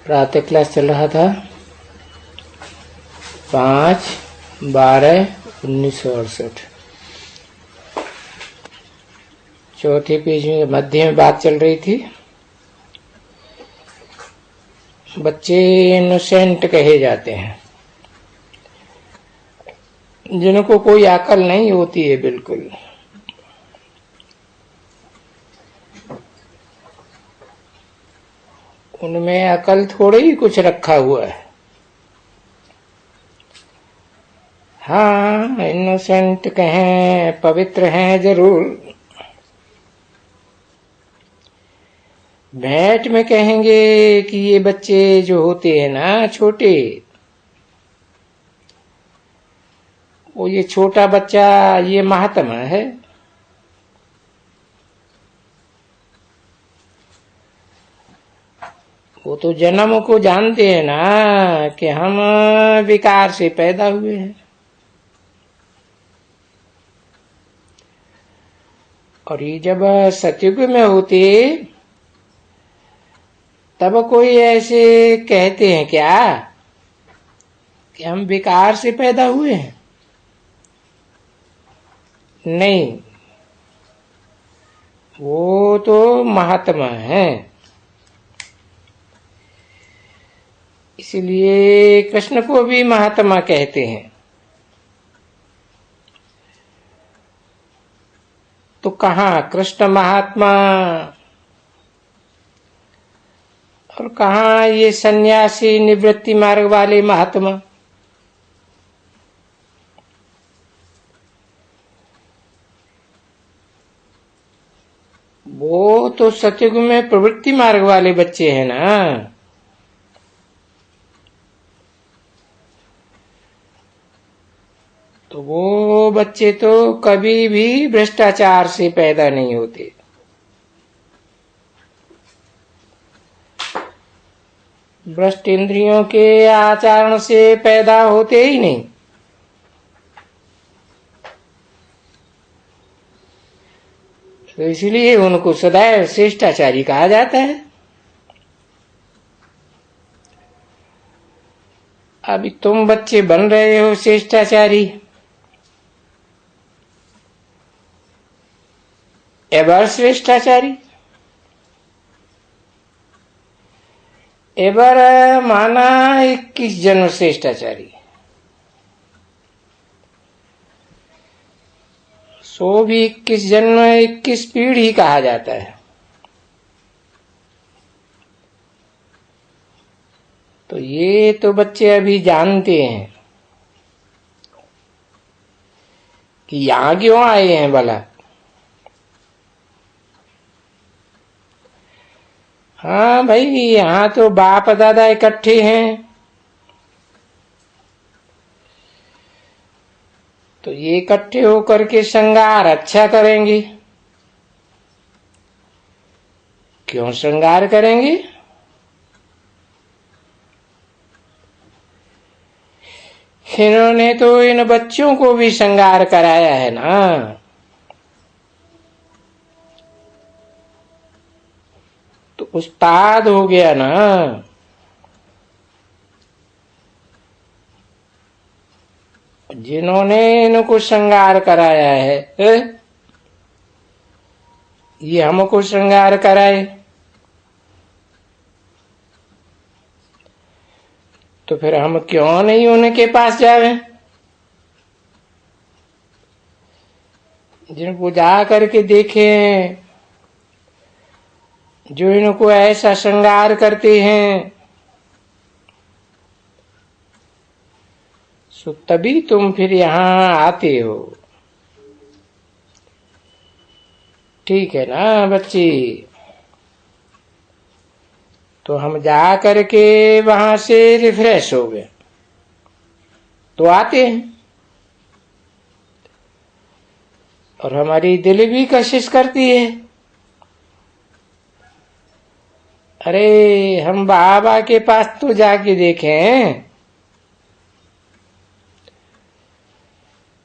प्रातः क्लास चल रहा था 5/12/1968। चौथे पेज में मध्य में बात चल रही थी। बच्चे इनोसेंट कहे जाते हैं, जिनको कोई अकल नहीं होती है बिल्कुल। उनमें अकल थोड़ी ही कुछ रखा हुआ है। हाँ, इनोसेंट कहें, पवित्र हैं जरूर। भेंट में कहेंगे कि ये बच्चे जो होते हैं ना छोटे, वो ये छोटा बच्चा ये महात्मा है। वो तो जन्म को जानते हैं ना कि हम विकार से पैदा हुए हैं, और ये जब सतयुग में होते तब कोई ऐसे कहते हैं क्या कि हम विकार से पैदा हुए हैं? नहीं, वो तो महात्मा है। इसलिए कृष्ण को भी महात्मा कहते हैं। तो कहाँ कृष्ण महात्मा और कहाँ ये सन्यासी निवृत्ति मार्ग वाले महात्मा? वो तो सतयुग में प्रवृत्ति मार्ग वाले बच्चे हैं ना। तो वो बच्चे तो कभी भी भ्रष्टाचार से पैदा नहीं होते। भ्रष्ट इंद्रियों के आचरण से पैदा होते ही नहीं। तो इसलिए उनको सदैव शिष्टाचारी कहा जाता है। अभी तुम बच्चे बन रहे हो शिष्टाचारी, एबर श्रेष्ठाचारी। एबर माना 21 जन्म श्रेष्ठाचारी, सो भी 21 जन्म 21 पीढ़ी कहा जाता है। तो ये तो बच्चे अभी जानते हैं कि यहां क्यों आए हैं भला। हाँ भाई, यहाँ तो बाप दादा इकट्ठे हैं, तो ये इकट्ठे होकर के श्रृंगार अच्छा करेंगे। क्यों श्रृंगार करेंगे? इन्होंने तो इन बच्चों को भी श्रृंगार कराया है ना। तो उस्ताद हो गया ना। जिन्होंने इनको श्रृंगार कराया है, ये हमको श्रृंगार कराए, तो फिर हम क्यों नहीं उनके पास जावे? जिनको जा करके देखें, जो इनको ऐसा श्रृंगार करते हैं, सो तभी तुम फिर यहाँ आते हो। ठीक है ना बच्चे? तो हम जा करके वहां से रिफ्रेश हो गए तो आते हैं, और हमारी दिल भी कशिश करती है, अरे हम बाबा के पास तो जाके देखें।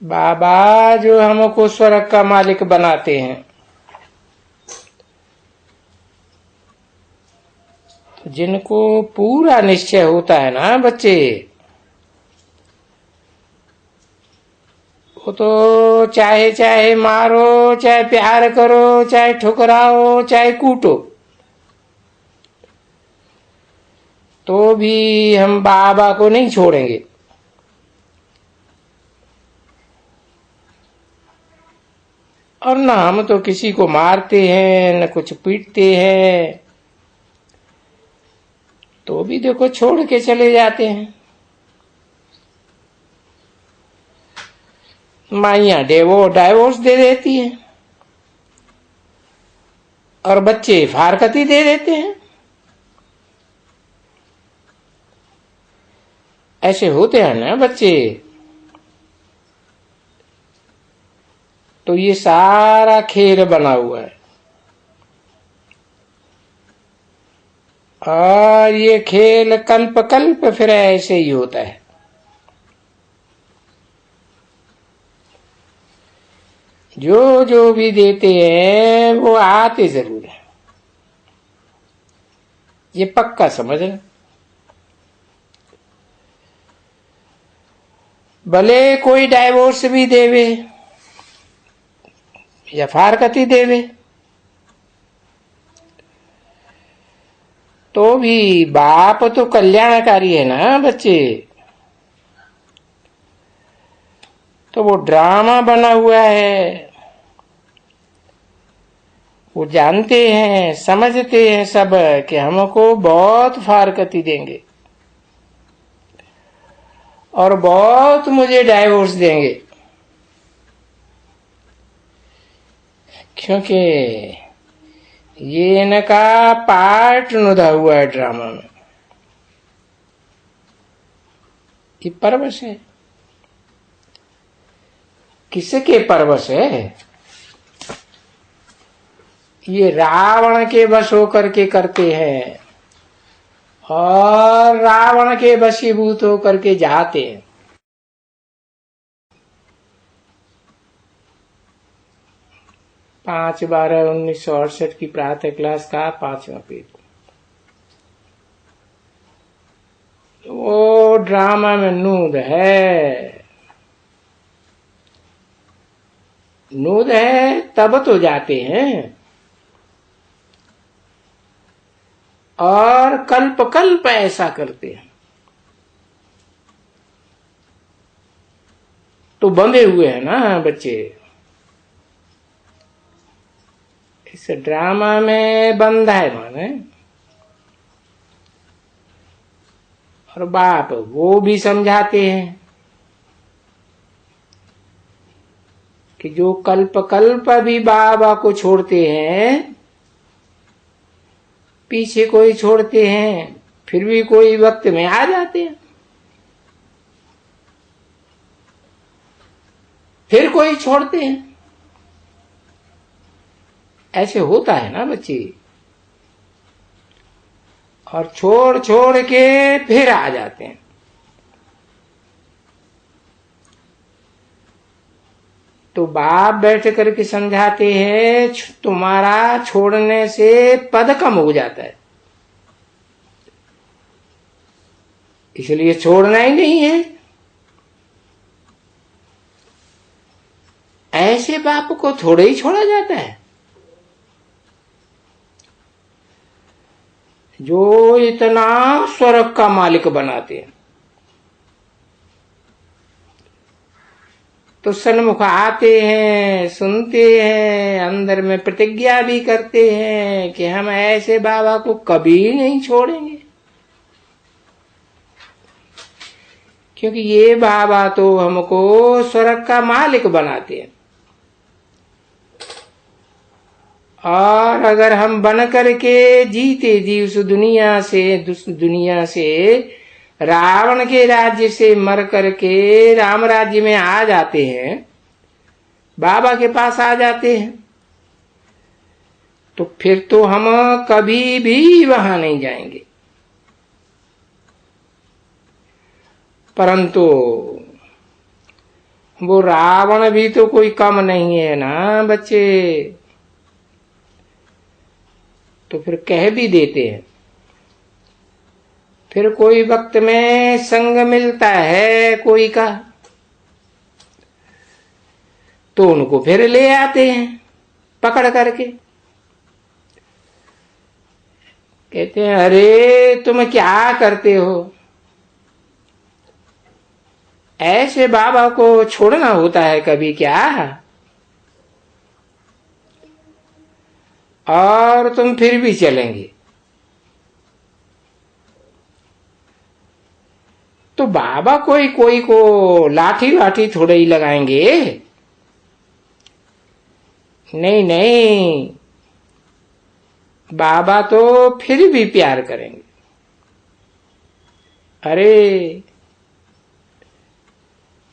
बाबा जो हमको स्वर्ग का मालिक बनाते हैं, जिनको पूरा निश्चय होता है ना बच्चे, वो तो चाहे चाहे मारो, चाहे प्यार करो, चाहे ठुकराओ, चाहे कूटो, तो भी हम बाबा को नहीं छोड़ेंगे। और ना हम तो किसी को मारते हैं, न कुछ पीटते हैं, तो भी देखो छोड़ के चले जाते हैं। माइयां डाइवोर्स दे देती है और बच्चे फारकती दे देते हैं। ऐसे होते हैं ना बच्चे। तो ये सारा खेल बना हुआ है, और ये खेल कल्प कल्प फिर ऐसे ही होता है। जो जो भी देते हैं वो आते जरूर है, ये पक्का समझना। भले कोई डाइवोर्स भी देवे या फारकती देवे, तो भी बाप तो कल्याणकारी है ना बच्चे। तो वो ड्रामा बना हुआ है, वो जानते हैं, समझते हैं सब कि हमको बहुत फारकती देंगे और बहुत मुझे डाइवोर्स देंगे, क्योंकि ये इनका पार्ट नुदा हुआ है ड्रामा में। ये परवश है। किसके परवश है? ये रावण के वश होकर के करते हैं और रावण के वशीभूत होकर के जाते हैं। पांच 12/1968 की प्रातः क्लास का 5वां पेज। वो ड्रामा में नूद है, नूद है तब तो जाते हैं। और कल्प कल्प ऐसा करते हैं, तो बंधे हुए हैं ना बच्चे। इस ड्रामा में बंधा है माने। और बाप वो भी समझाते हैं कि जो कल्प कल्प भी बाबा को छोड़ते हैं, पीछे कोई छोड़ते हैं, फिर भी कोई वक्त में आ जाते हैं, फिर कोई छोड़ते हैं। ऐसे होता है ना बच्चे। और छोड़ छोड़ के फिर आ जाते हैं। तो बाप बैठ करके समझाते हैं, तुम्हारा छोड़ने से पद कम हो जाता है, इसलिए छोड़ना ही नहीं है। ऐसे बाप को थोड़े ही छोड़ा जाता है, जो इतना स्वर्ग का मालिक बनाते हैं। तो सन्मुख आते हैं, सुनते हैं, अंदर में प्रतिज्ञा भी करते हैं कि हम ऐसे बाबा को कभी नहीं छोड़ेंगे, क्योंकि ये बाबा तो हमको स्वर्ग का मालिक बनाते हैं। और अगर हम बन करके जीते जी उस दुनिया से रावण के राज्य से मर करके राम राज्य में आ जाते हैं, बाबा के पास आ जाते हैं, तो फिर तो हम कभी भी वहां नहीं जाएंगे। परंतु वो रावण भी तो कोई कम नहीं है ना बच्चे। तो फिर कह भी देते हैं फिर कोई वक्त में संग मिलता है कोई का, तो उनको फिर ले आते हैं पकड़ करके। कहते हैं अरे तुम क्या करते हो, ऐसे बाबा को छोड़ना होता है कभी क्या, और तुम फिर भी चलेंगे। तो बाबा कोई कोई को लाठी लाठी थोड़े ही लगाएंगे, नहीं नहीं, बाबा तो फिर भी प्यार करेंगे। अरे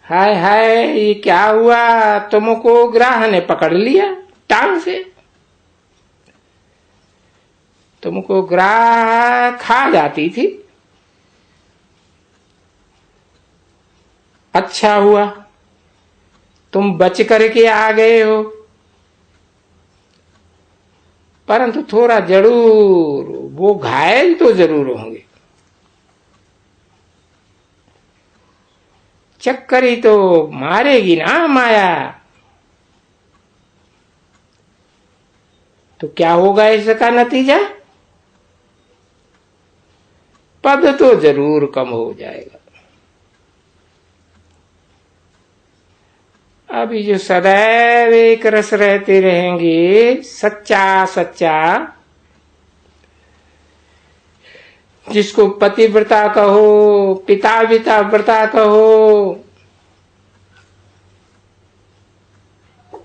हाय हाय, ये क्या हुआ, तुमको ग्राह ने पकड़ लिया टांग से, तुमको ग्राह खा जाती थी। अच्छा हुआ तुम बच करके आ गए हो, परंतु थोड़ा जरूर वो घायल तो जरूर होंगे। चक्करी तो मारेगी ना माया, तो क्या होगा इसका नतीजा, पद तो जरूर कम हो जाएगा। अभी जो सदैव एक रस रहते रहेंगे, सच्चा सच्चा, जिसको पतिव्रता कहो, पिता व्रता कहो,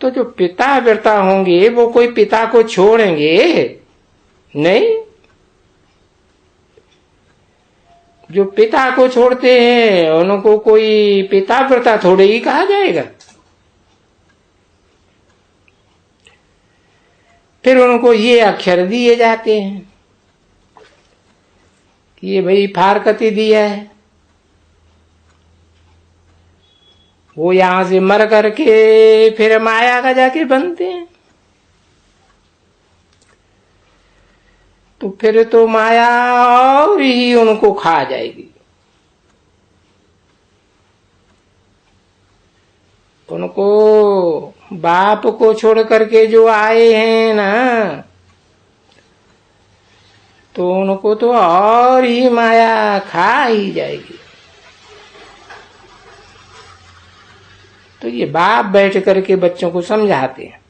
तो जो पिता व्रता होंगे वो कोई पिता को छोड़ेंगे नहीं। जो पिता को छोड़ते हैं उनको कोई पिता व्रता थोड़े ही कहा जाएगा। फिर उनको ये अक्षर दिए जाते हैं कि ये भाई फारकती दिया है, वो यहां से मर करके फिर माया का जाके बनते हैं। तो फिर तो माया और ही उनको खा जाएगी। उनको बाप को छोड़ करके जो आए हैं ना, तो उनको तो और ही माया खा ही जाएगी। तो ये बाप बैठ करके बच्चों को समझाते हैं,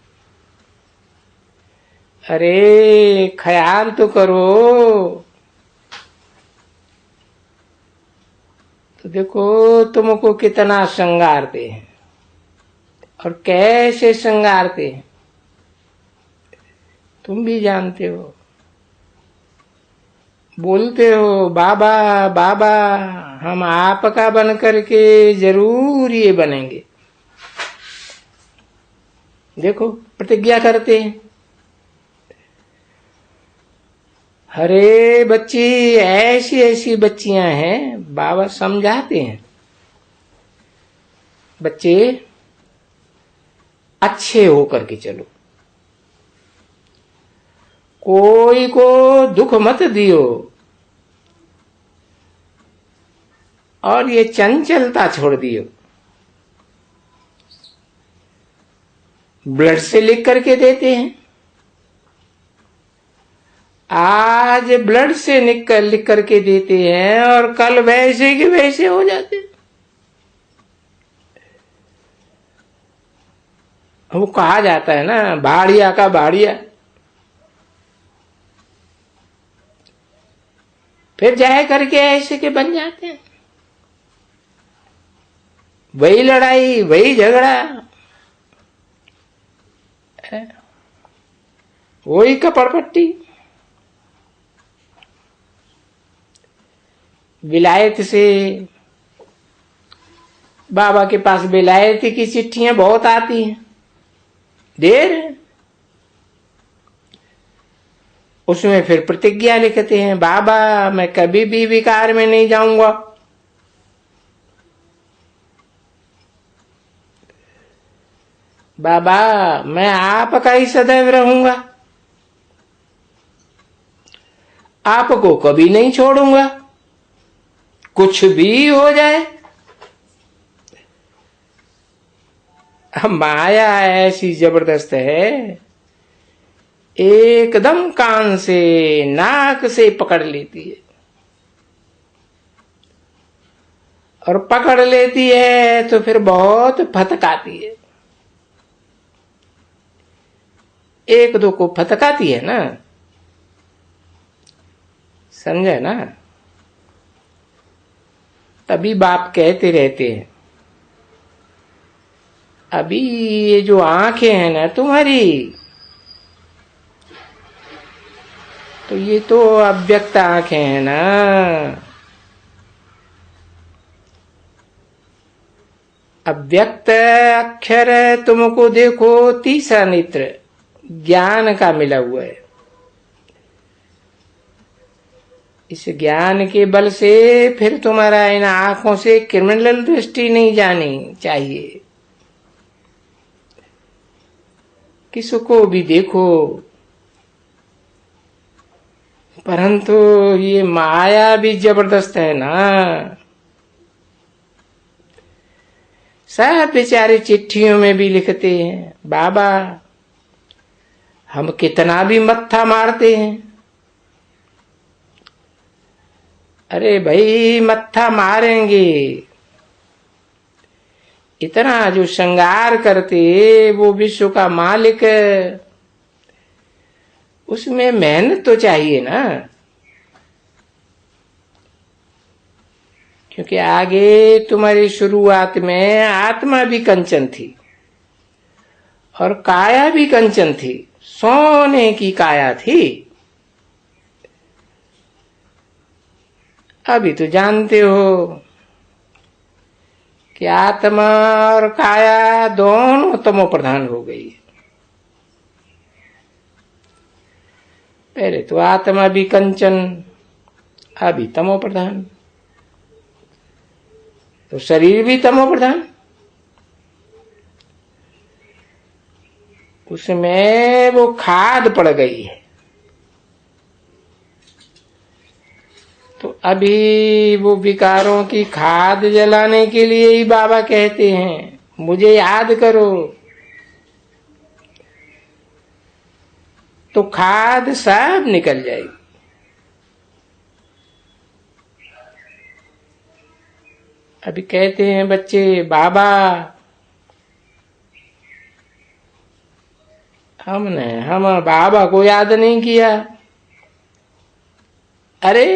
अरे ख्याल तो करो। तो देखो तुमको कितना श्रृंगारते हैं और कैसे श्रृंगारते हैं, तुम भी जानते हो। बोलते हो बाबा बाबा, हम आपका बन करके जरूर ये बनेंगे। देखो प्रतिज्ञा करते हैं। अरे बच्ची, ऐसी ऐसी बच्चियां हैं, बाबा समझाते हैं, बच्चे अच्छे होकर के चलो, कोई को दुख मत दियो, और ये चंचलता छोड़ दियो। ब्लड से लिख करके देते हैं, आज ब्लड से लिख करके देते हैं और कल वैसे के वैसे हो जाते हैं। वो कहा जाता है ना, भाड़िया का भाड़िया। फिर जाए करके ऐसे के बन जाते हैं, वही लड़ाई वही झगड़ा, वही कपड़पट्टी। विलायत से बाबा के पास विलायत की चिट्ठियां बहुत आती हैं, देर उसमें फिर प्रतिज्ञा लिखते हैं, बाबा मैं कभी भी विकार में नहीं जाऊंगा। बाबा मैं आपका ही सदैव रहूंगा, आपको कभी नहीं छोड़ूंगा। कुछ भी हो जाए। माया ऐसी जबरदस्त है, एकदम कान से नाक से पकड़ लेती है, और पकड़ लेती है तो फिर बहुत फटकाती है। एक दो को फटकाती है ना, समझे ना। तभी बाप कहते रहते हैं, अभी ये जो आंखें हैं ना तुम्हारी, तो ये तो अव्यक्त आंखें हैं ना। अव्यक्त अक्षर तुमको देखो, तीसरा नेत्र ज्ञान का मिला हुआ है। इस ज्ञान के बल से फिर तुम्हारा इन आंखों से क्रिमिनल दृष्टि नहीं जानी चाहिए। किसको भी देखो, परंतु ये माया भी जबरदस्त है ना। सब बेचारे चिट्ठियों में भी लिखते हैं, बाबा हम कितना भी मत्था मारते हैं। अरे भाई मत्था मारेंगे, इतना जो श्रृंगार करते वो विश्व का मालिक, उसमें मेहनत तो चाहिए ना। क्योंकि आगे तुम्हारी शुरुआत में आत्मा भी कंचन थी और काया भी कंचन थी, सोने की काया थी। अभी तो जानते हो कि आत्मा और काया दोनों तमो प्रधान हो गई। पहले तो आत्मा भी कंचन, अभी तमो प्रधान, तो शरीर भी तमो प्रधान। उसमें वो खाद पड़ गई है। तो अभी वो विकारों की खाद जलाने के लिए ही बाबा कहते हैं, मुझे याद करो। तो खाद सब निकल जाएगी। अभी कहते हैं बच्चे, बाबा हम बाबा को याद नहीं किया। अरे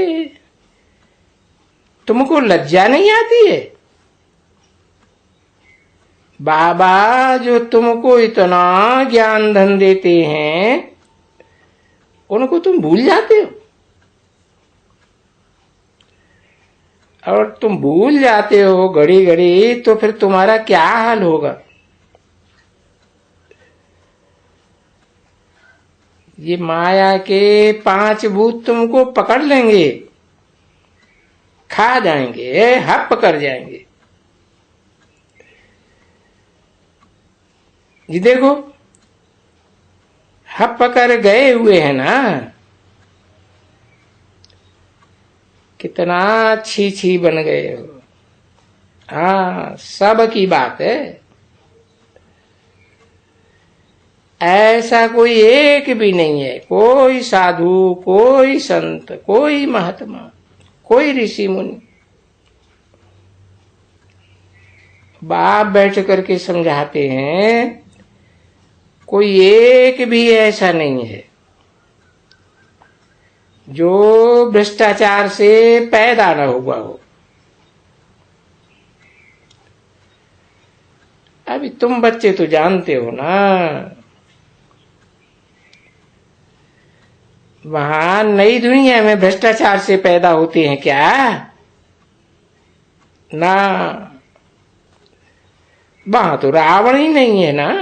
तुमको लज्जा नहीं आती है? बाबा जो तुमको इतना ज्ञान धन देते हैं, उनको तुम भूल जाते हो। और तुम भूल जाते हो घड़ी घड़ी, तो फिर तुम्हारा क्या हाल होगा। ये माया के 5 भूत तुमको पकड़ लेंगे, खा जाएंगे, हप कर जाएंगे। जी देखो, हप कर गए हुए हैं ना। कितना छी छी बन गए हो। हाँ, सब की बात है। ऐसा कोई एक भी नहीं है, कोई साधु, कोई संत, कोई महात्मा, कोई ऋषि मुनि। बाप बैठ करके समझाते हैं, कोई एक भी ऐसा नहीं है जो भ्रष्टाचार से पैदा न हुआ हो। अभी तुम बच्चे तो जानते हो ना, वहां नई दुनिया में भ्रष्टाचार से पैदा होते हैं क्या? ना, वहां तो रावण ही नहीं है ना।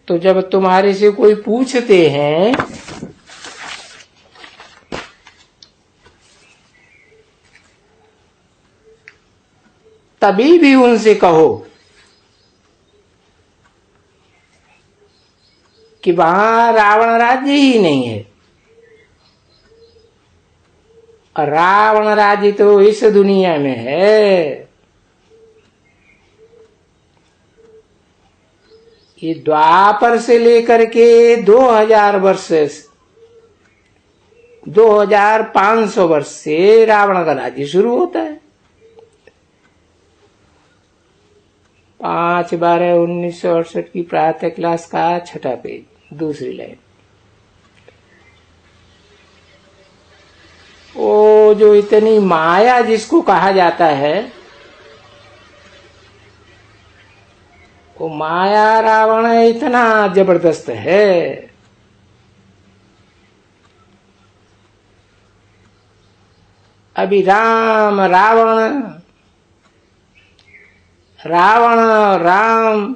तो जब तुम्हारे से कोई पूछते हैं तभी भी उनसे कहो कि वहां रावण राज्य ही नहीं है। और रावण राज्य तो इस दुनिया में है। ये द्वापर से लेकर के 2000 वर्ष, 2500 वर्ष से रावण का राज्य शुरू होता है। 5/12/1968 की प्रातः क्लास का 6ठा पेज, दूसरी लाइन। वो जो इतनी माया जिसको कहा जाता है, वो माया रावण इतना जबरदस्त है। अभी राम रावण, रावण राम,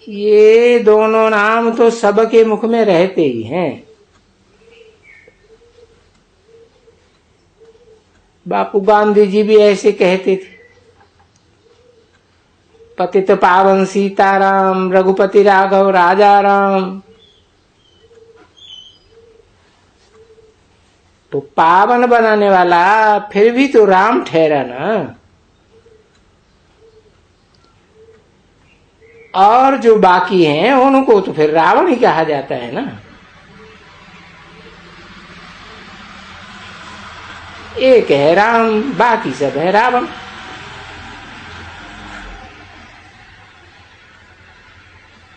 ये दोनों नाम तो सबके मुख में रहते ही हैं। बापू गांधी जी भी ऐसे कहते थे, पतित पावन सीताराम, रघुपति राघव राजा राम। तो पावन बनाने वाला फिर भी तो राम ठहरा ना। और जो बाकी हैं उनको तो फिर रावण ही कहा जाता है ना। एक है राम, बाकी सब है रावण।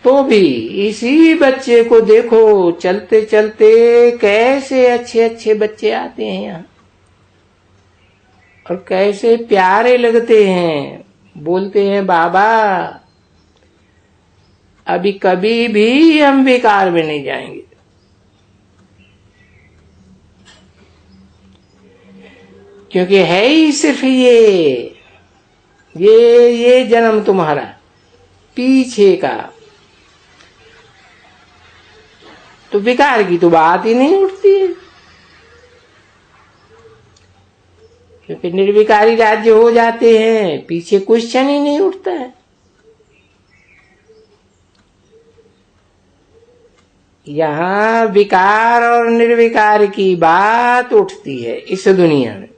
तो भी इसी बच्चे को देखो, चलते चलते कैसे अच्छे अच्छे बच्चे आते हैं यहाँ, और कैसे प्यारे लगते हैं। बोलते हैं बाबा अभी कभी भी हम बेकार में नहीं जाएंगे। क्योंकि है ही सिर्फ ये जन्म तुम्हारा, पीछे का तो बेकार की तो बात ही नहीं उठती है। क्योंकि निर्विकारी राज्य हो जाते हैं, पीछे क्वेश्चन ही नहीं उठता है। यहाँ विकार और निर्विकार की बात उठती है इस दुनिया में।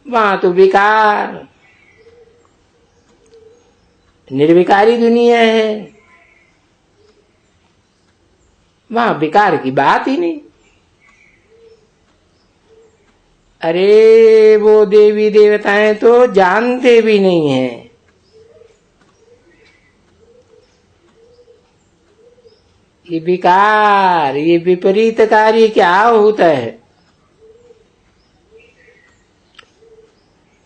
वहां तो विकार, निर्विकारी दुनिया है, वहां विकार की बात ही नहीं। अरे वो देवी देवताएं तो जानते भी नहीं हैं ये विकार, ये विपरीत कार्य क्या होता है।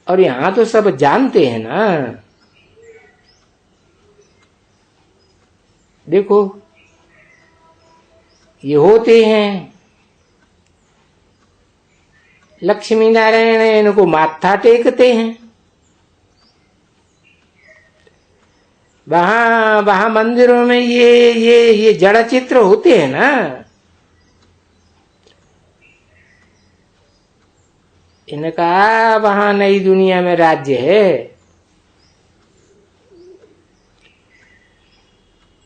और यहां तो सब जानते हैं ना। देखो ये होते हैं, लक्ष्मी नारायण इनको माथा टेकते हैं। वहां मंदिरों में ये जड़ चित्र होते हैं ना। इनका वहां नई दुनिया में राज्य है।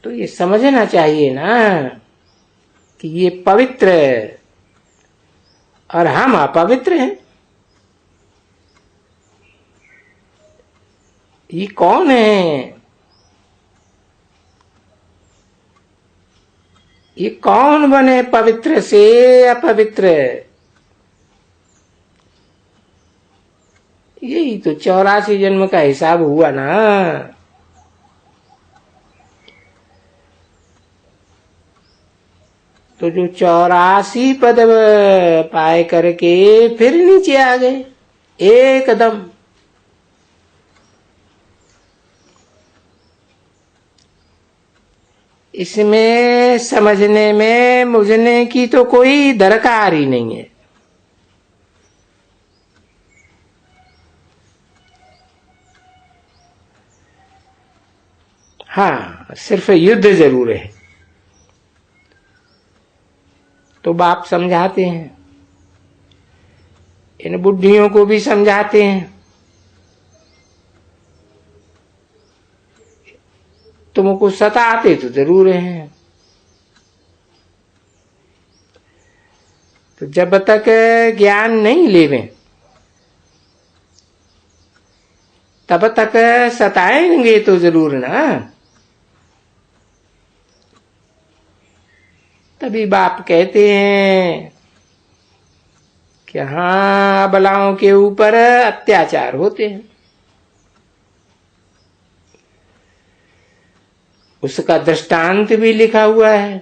तो ये समझना चाहिए ना कि ये पवित्र और हम अपवित्र हैं। ये कौन है? ये कौन बने पवित्र से अपवित्र? यही तो 84 जन्म का हिसाब हुआ ना। तो जो 84 पद पाए करके फिर नीचे आ गए एकदम। इसमें समझने में मुझने की तो कोई दरकार ही नहीं है। हाँ, सिर्फ युद्ध जरूर है। तो बाप समझाते हैं, इन बुढ़ियों को भी समझाते हैं, तुमको सताते तो जरूर हैं, तो जब तक ज्ञान नहीं लेवें तब तक सताएंगे तो जरूर ना। तभी बाप कहते हैं कि हाँ, अबलाओं के ऊपर अत्याचार होते हैं। उसका दृष्टांत भी लिखा हुआ है।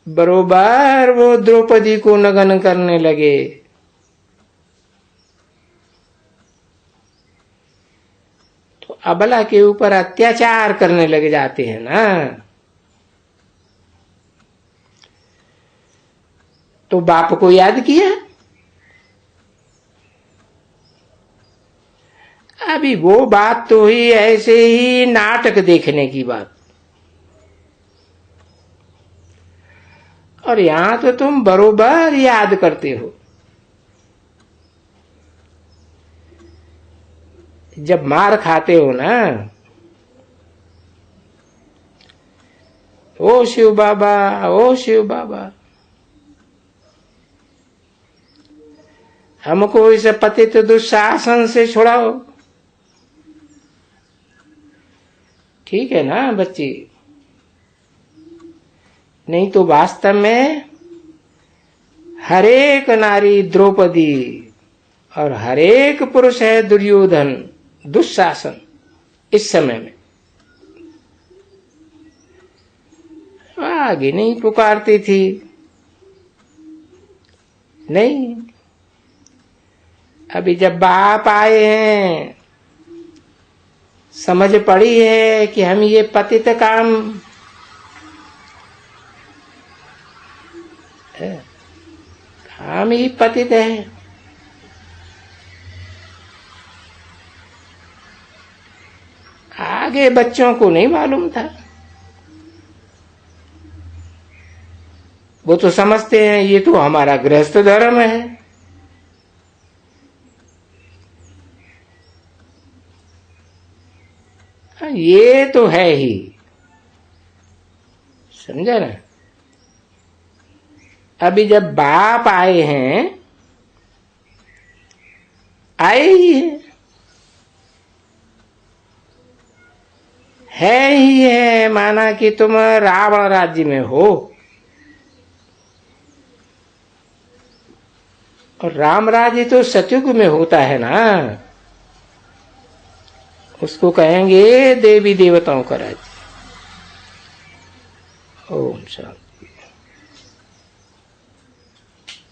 बरोबर वो द्रौपदी को नग्न करने लगे तो अबला के ऊपर अत्याचार करने लगे जाते हैं ना। तो बाप को याद किया। अभी वो बात तो हुई ऐसे ही नाटक देखने की बात, और यहां तो तुम बरोबर याद करते हो। जब मार खाते हो ना, ओ शिव बाबा, ओ शिव बाबा, हमको इस पतित दुशासन से छुड़ाओ। ठीक है ना बच्ची? नहीं तो वास्तव में हरेक नारी द्रौपदी और हरेक पुरुष है दुर्योधन, दुशासन इस समय में आगे नहीं पुकारती थी। नहीं, अभी जब बाप आए हैं, समझ पड़ी है कि हम ये पतित काम ही पतित है। आगे बच्चों को नहीं मालूम था। वो तो समझते हैं ये तो हमारा गृहस्थ धर्म है। ये तो है ही, समझा ना? अभी जब बाप आए हैं, आए ही है ही है, माना कि तुम रावण राज्य में हो और राम राज्य तो सतयुग में होता है ना। उसको कहेंगे देवी देवताओं का राज्य। ओम शांति।